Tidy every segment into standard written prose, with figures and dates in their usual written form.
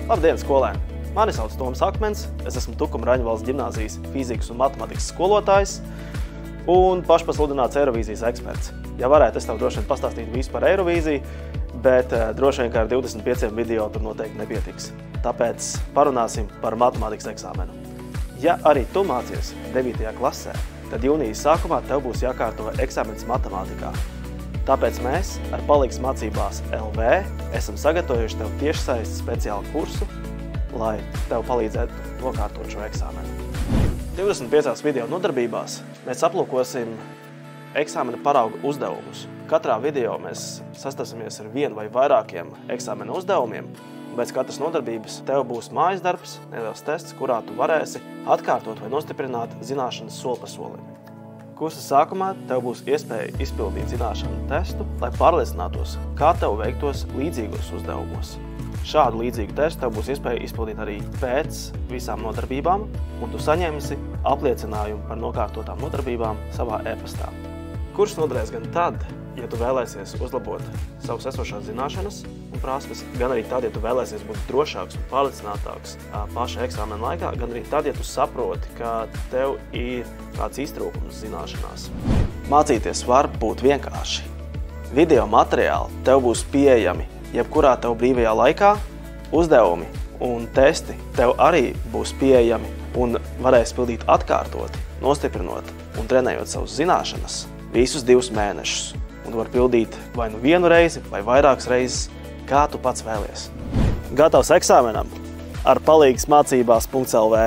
Labdien, skolēni! Mani sauc Toms Akmens, es esmu Tukuma Raņvalsts ģimnāzijas fizikas un matemātikas skolotājs un pašpasludināts Eirovīzijas eksperts. Ja varētu, es tev droši vien pastāstītu visu par Eirovīziju, bet droši vien kā ar 25 video tur noteikti nepietiks. Tāpēc parunāsim par matemātikas eksāmenu. Ja arī tu mācies 9. klasē, tad jūnijas sākumā tev būs jākārto eksāmenis matemātikā. Tāpēc mēs ar Palīgs mācībās LV esam sagatavojuši tev tiešsaistes speciālu kursu, lai tev palīdzētu nokārtot šo eksāmenu. 25 video nodarbībās mēs aplūkosim eksāmena parauga uzdevumus. Katrā video mēs sastapsimies ar vienu vai vairākiem eksāmena uzdevumiem, un pēc katras nodarbības tev būs mājas darbs, neliels tests, kurā tu varēsi atkārtot vai nostiprināt zināšanas soli pa solim. Kursa sākumā tev būs iespēja izpildīt zināšanu testu, lai pārliecinātos, kā tev veiktos līdzīgos uzdevumos. Šādu līdzīgu testu tev būs iespēja izpildīt arī pēc visām nodarbībām, un tu saņemsi apliecinājumu par nokārtotām nodarbībām savā e-pastā. Kurs noderēs gan tad, ja tu vēlēsies uzlabot savas esošās zināšanas un prasmes, gan arī tad, ja tu vēlēsies būt drošāks un pārliecinātāks paša eksāmena laikā, gan arī tad, ja tu saproti, ka tev ir kāds iztrūkums zināšanās. Mācīties var būt vienkārši. Video materiāli tev būs pieejami jebkurā tev brīvajā laikā, uzdevumi un testi tev arī būs pieejami un varēs pildīt atkārtoti, nostiprinot un trenējot savas zināšanas visus 2 mēnešus. Un tu vari pildīt vai nu vienu reizi, vai vairākas reizes, kā tu pats vēlies. Gatavs eksāmenam ar palīgsmācībās.lv.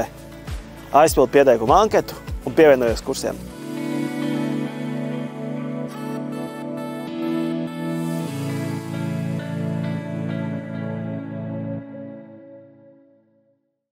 Aizpild pieteikumu anketu un pievienojies kursiem.